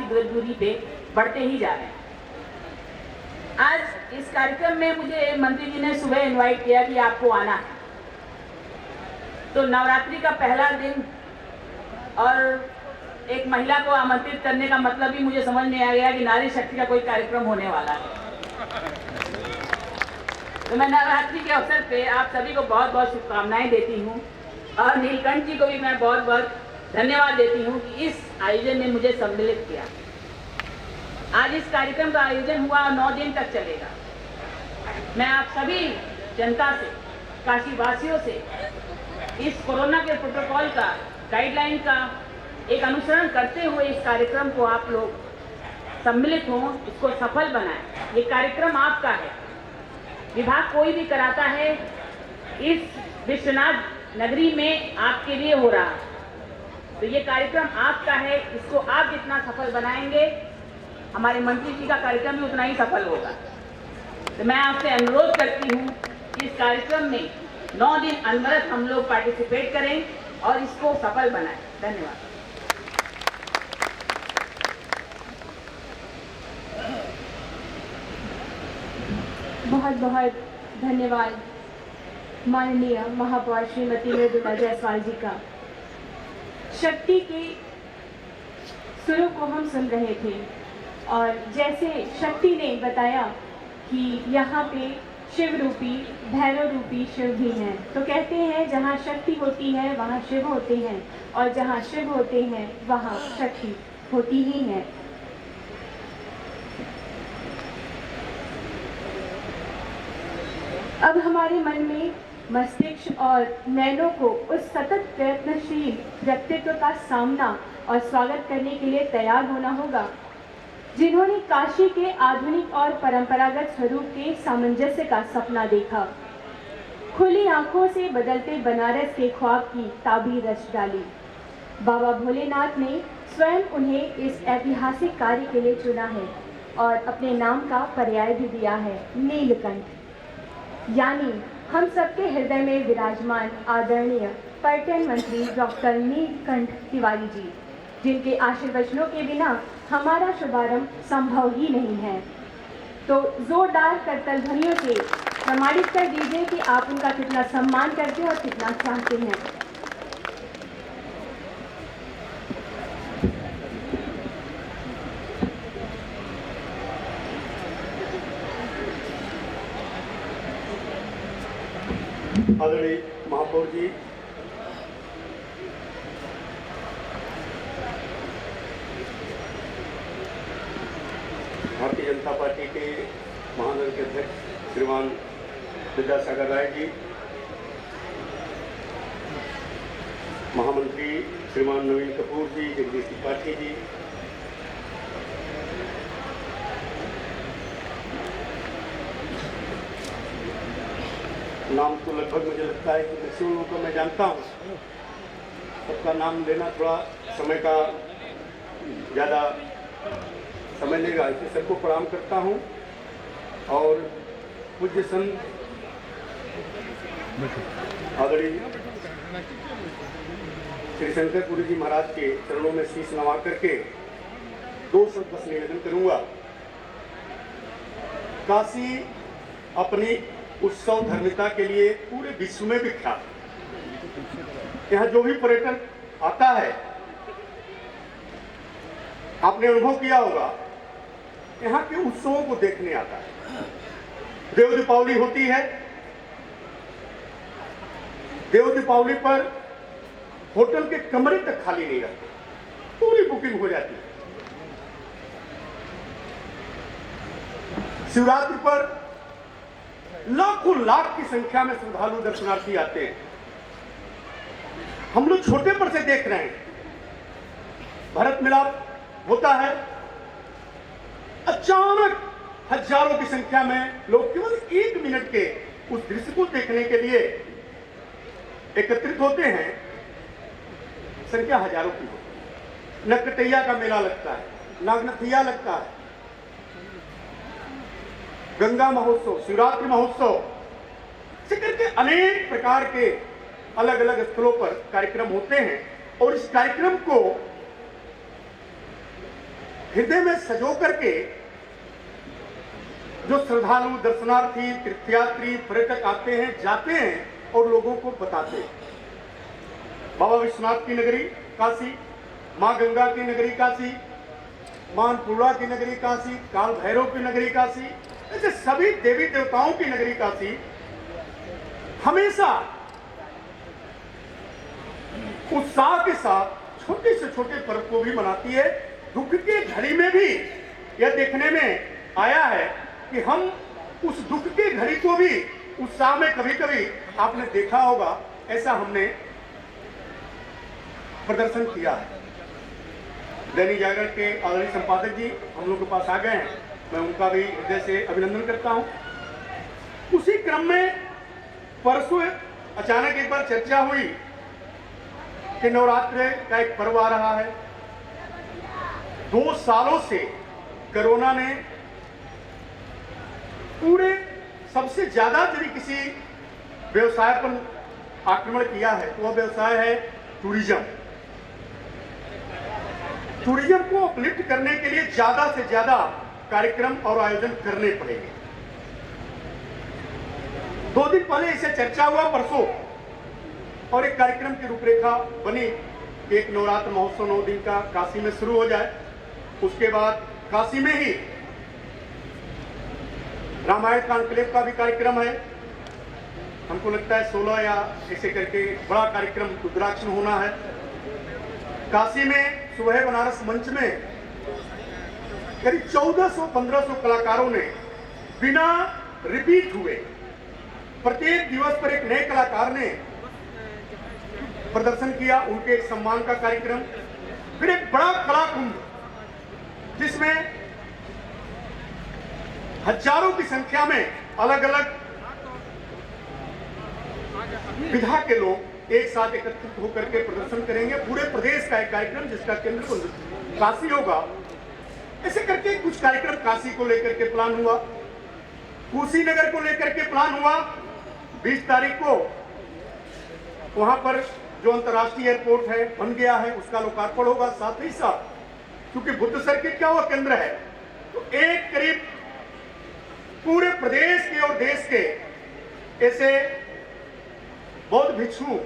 की दूरी पे बढ़ते ही जा रहे हैं। आज इस कार्यक्रम में मुझे मंत्री जी ने सुबह इनवाइट किया कि आपको आना है। तो नवरात्रि का पहला दिन और एक महिला को आमंत्रित करने का मतलब ही मुझे समझ में आ गया कि नारी शक्ति का कोई कार्यक्रम होने वाला है। तो मैं नवरात्रि के अवसर पे आप सभी को बहुत बहुत शुभकामनाएं देती हूँ और नीलकंठ जी को भी मैं बहुत बहुत धन्यवाद देती हूँ कि इस आयोजन ने मुझे सम्मिलित किया। आज इस कार्यक्रम का आयोजन हुआ और 9 दिन तक चलेगा। मैं आप सभी जनता से, काशी वासियों से इस कोरोना के प्रोटोकॉल का, गाइडलाइन का एक अनुसरण करते हुए इस कार्यक्रम को आप लोग सम्मिलित हों, इसको सफल बनाएं। ये कार्यक्रम आपका है, विभाग कोई भी कराता है, इस विश्वनाथ नगरी में आपके लिए हो रहा है। तो ये कार्यक्रम आपका है, इसको आप जितना सफल बनाएंगे हमारे मंत्री जी का कार्यक्रम भी उतना ही सफल होगा। तो मैं आपसे अनुरोध करती हूँ कि इस कार्यक्रम में 9 दिन अनवरत हम लोग पार्टिसिपेट करें और इसको सफल बनाएं। धन्यवाद। बहुत बहुत धन्यवाद माननीय महापौर श्रीमती मृदुला जायसवाल जी का। शक्ति के सुरों को हम सुन रहे थे और जैसे शक्ति ने बताया कि यहाँ पे शिव रूपी, भैरव रूपी शिव भी हैं, तो कहते हैं जहाँ शक्ति होती है वहाँ शिव होते हैं और जहाँ शिव होते हैं वहाँ शक्ति होती ही है। अब हमारे मन में, मस्तिष्क और नैनों को उस सतत प्रयत्नशील व्यक्तित्व का सामना और स्वागत करने के लिए तैयार होना होगा जिन्होंने काशी के आधुनिक और परंपरागत स्वरूप के सामंजस्य का सपना देखा, खुली आंखों से बदलते बनारस के ख्वाब की ताबीर रच डाली। बाबा भोलेनाथ ने स्वयं उन्हें इस ऐतिहासिक कार्य के लिए चुना है और अपने नाम का पर्याय भी दिया है, नीलकंठ, यानी हम सबके हृदय में विराजमान आदरणीय पर्यटन मंत्री डॉक्टर नीलकंठ तिवारी जी, जिनके आशीर्वचनों के बिना हमारा शुभारंभ संभव ही नहीं है। तो जोरदार करतल ध्वनियों से प्रमाणित कर दीजिए कि आप उनका कितना सम्मान करते हैं और कितना चाहते हैं। आदरणीय महापौर जी, भारतीय जनता पार्टी के महानगर के अध्यक्ष श्रीमान विद्यासागर राय जी, महामंत्री श्रीमान नवीन कपूर जी, जगदीश त्रिपाठी जी, नाम तो लगभग मुझे लगता है कि मैक्सिमम लोगों को मैं जानता हूँ, सबका नाम लेना थोड़ा समय का ज़्यादा समय लेगा, इसलिए सबको प्रणाम करता हूँ। और पूज्य संत आदरणीय श्री शंकरपुरी जी महाराज के चरणों में शीश नवा करके 2 शब्द बस निवेदन करूँगा। काशी अपनी उत्सव धर्मिता के लिए पूरे विश्व में विख्यात है। यहाँ जो भी पर्यटन आता है, आपने अनुभव किया होगा, यहाँ के उत्सवों को देखने आता है। देव दीपावली होती है, देव दीपावली पर होटल के कमरे तक खाली नहीं रहते, पूरी बुकिंग हो जाती है। शिवरात्रि पर लाखों लाख की संख्या में श्रद्धालु दर्शनार्थी आते हैं। हम लोग छोटे पर से देख रहे हैं, भरत मिलाप होता है, अचानक हजारों की संख्या में लोग केवल 1 मिनट के उस दृश्य को देखने के लिए एकत्रित होते हैं। संख्या हजारों की होती है। नकटैया का मेला लगता है, नागनथिया लगता है, गंगा महोत्सव, शिवरात्रि महोत्सव, इसी करके अनेक प्रकार के अलग अलग स्थलों पर कार्यक्रम होते हैं। और इस कार्यक्रम को हृदय में सजो करके जो श्रद्धालु, दर्शनार्थी, तीर्थयात्री, पर्यटक आते हैं, जाते हैं और लोगों को बताते हैं। बाबा विश्वनाथ की नगरी काशी, माँ गंगा की नगरी काशी, मां अन्नपूर्णा की नगरी काशी, काल भैरव की नगरी काशी, ऐसे सभी देवी देवताओं की नगरी काशी हमेशा उत्साह के साथ छोटे से छोटे पर्व को भी मनाती है। दुख की घड़ी में भी यह देखने में आया है कि हम उस दुख की घड़ी को भी उत्साह में कभी कभी आपने देखा होगा, ऐसा हमने प्रदर्शन किया है। दैनिक जागरण के आदरणीय संपादक जी हम लोग के पास आ गए हैं, मैं उनका भी हृदय से अभिनंदन करता हूं। उसी क्रम में परसों अचानक एक बार चर्चा हुई कि नवरात्र का एक पर्व आ रहा है। 2 सालों से कोरोना ने पूरे सबसे ज्यादा यदि किसी व्यवसाय पर आक्रमण किया है तो वह व्यवसाय है टूरिज्म। टूरिज्म को अपलिफ्ट करने के लिए ज्यादा से ज्यादा कार्यक्रम और आयोजन करने पड़ेंगे। 2 दिन पहले इसे चर्चा हुआ परसों, और एक कार्यक्रम की रूपरेखा बनी कि एक नवरात्र महोत्सव 9 दिन का काशी में शुरू हो जाए। उसके बाद काशी में ही रामायण कॉन्क्लेव का भी कार्यक्रम है। हमको लगता है 16 या ऐसे करके बड़ा कार्यक्रम रुद्राक्ष में होना है। काशी में सुबह बनारस मंच में करीब 1400-1500 कलाकारों ने बिना रिपीट हुए प्रत्येक दिवस पर एक नए कलाकार ने प्रदर्शन किया। उनके एक सम्मान का कार्यक्रम, फिर एक बड़ा कला कुंभ जिसमें हजारों की संख्या में अलग अलग विधा के लोग एक साथ एकत्रित होकर के प्रदर्शन करेंगे। पूरे प्रदेश का एक कार्यक्रम जिसका केंद्र काशी होगा। ऐसे करके कुछ कार्यक्रम काशी को लेकर के प्लान हुआ, कुशीनगर को लेकर के प्लान हुआ। 20 तारीख को वहां पर जो अंतर्राष्ट्रीय एयरपोर्ट है बन गया है, उसका लोकार्पण होगा। साथ ही साथ क्योंकि बुद्ध सर्किट का वह केंद्र है, तो एक करीब पूरे प्रदेश के और देश के ऐसे बौद्ध भिक्षु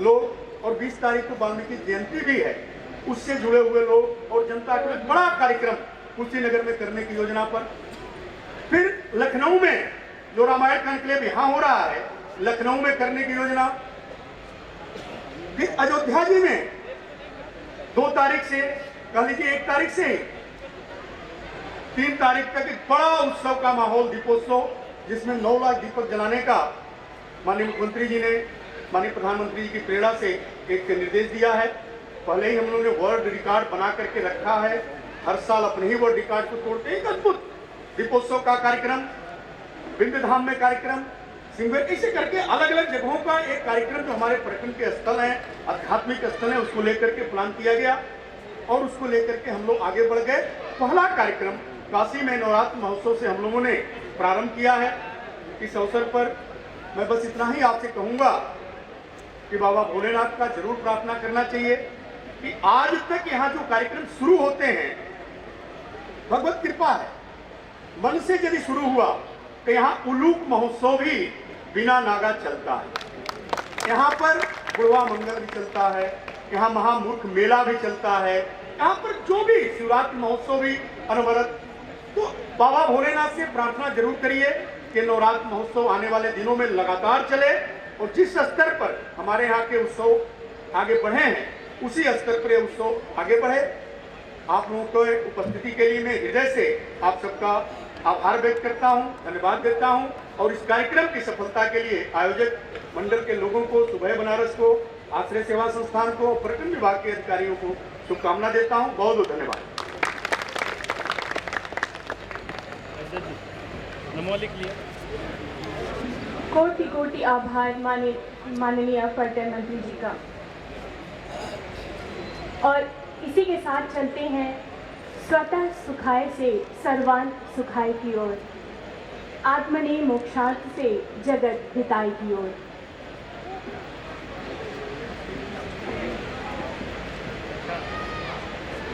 लोग, और 20 तारीख को वाल्मीकि जयंती भी है, उससे जुड़े हुए लोग और जनता के लिए बड़ा कार्यक्रम कुशीनगर में करने की योजना पर। फिर लखनऊ में जो रामायण कॉन्क्लेव यहां हो रहा है, लखनऊ में करने की योजना। फिर अयोध्या जी में 2 तारीख से, कह लीजिए 1 तारीख से 3 तारीख तक एक बड़ा उत्सव का माहौल, दीपोत्सव, जिसमें 9 लाख दीपक जलाने का माननीय मुख्यमंत्री जी ने माननीय प्रधानमंत्री जी की प्रेरणा से एक निर्देश दिया है। पहले ही हम लोगों ने वर्ल्ड रिकॉर्ड बना करके रखा है, हर साल अपने ही वर्ल्ड रिकॉर्ड को तोड़ते हैं। एक अद्भुत दीपोत्सव का कार्यक्रम, विंध्य धाम में कार्यक्रम, सिंगर, ऐसे करके अलग अलग जगहों का एक कार्यक्रम जो हमारे पर्यटन के स्थल हैं, आध्यात्मिक स्थल हैं, उसको लेकर के प्लान किया गया और उसको लेकर के हम लोग आगे बढ़ गए। पहला कार्यक्रम काशी में नवरात्र महोत्सव से हम लोगों ने प्रारंभ किया है। इस अवसर पर मैं बस इतना ही आपसे कहूंगा कि बाबा भोलेनाथ का जरूर प्रार्थना करना चाहिए कि आज तक यहाँ जो कार्यक्रम शुरू होते हैं, भगवत कृपा है, मन से यदि शुरू हुआ तो यहाँ उलूक महोत्सव भी बिना नागा चलता है। यहाँ पर बुढ़वा मंगल भी चलता है, यहाँ महामूर्ख मेला भी चलता है, यहाँ पर जो भी शिवरात्रि महोत्सव भी अनवरत। तो बाबा भोलेनाथ से प्रार्थना जरूर करिए कि नवरात्र महोत्सव आने वाले दिनों में लगातार चले, और जिस स्तर पर हमारे यहाँ के उत्सव आगे बढ़े हैं, उसी स्तर पर यह उत्सव आगे बढ़े। आप लोगों को उपस्थिति के लिए मैं हृदय से आप सबका आभार व्यक्त करता हूं, धन्यवाद देता हूं, और इस कार्यक्रम की सफलता के लिए आयोजक मंडल के लोगों को, सुबह बनारस को, आश्रय सेवा संस्थान को, पर्यटन विभाग के अधिकारियों को शुभकामना देता हूं। बहुत बहुत धन्यवाद। कोटि कोटि आभार माननीय पर्यटन मंत्री जी का। और इसी के साथ चलते हैं स्वतः सुखाय से सर्वांत सुखाय की ओर, आत्मने मोक्षार्थ से जगत हिताय की ओर।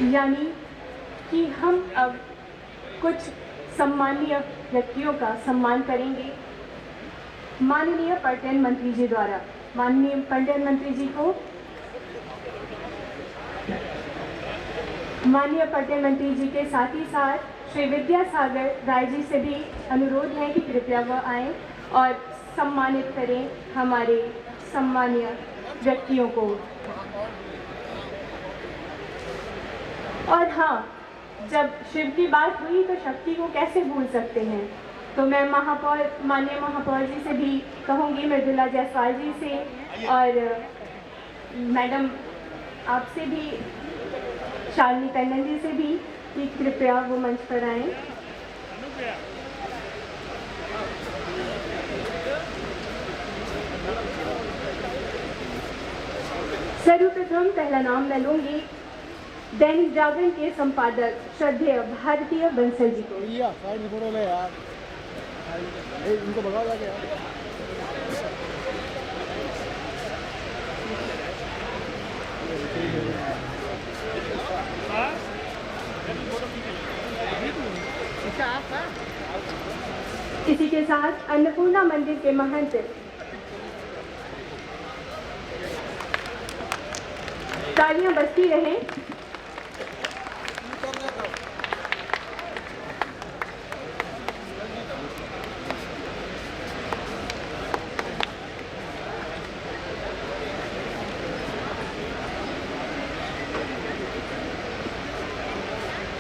यानी कि हम अब कुछ सम्मानीय व्यक्तियों का सम्मान करेंगे माननीय पर्यटन मंत्री जी द्वारा। माननीय पर्यटन मंत्री जी को माननीय पर्यटन मंत्री जी के साथ ही साथ श्री विद्यासागर राय जी से भी अनुरोध है कि कृपया वह आएं और सम्मानित करें हमारे सम्मानीय व्यक्तियों को। और हाँ, जब शिव की बात हुई तो शक्ति को कैसे भूल सकते हैं, तो मैं माननीय महापौर जी से भी कहूँगी, मृदुला जायसवाल जी से और मैडम आपसे भी, शालिनी टंडन जी से भी, कि कृपया वो मंच पर आएं। सर्वप्रथम पहला नाम मैं लूंगी दैनिक जागरण के संपादक श्रद्धेय भारतीय बंसल जी को। इनको भगा जाके यार। इसी के साथ अन्नपूर्णा मंदिर के महंत तालियां बजती रहें।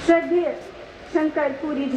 श्रद्धेय शंकर पुरी जी।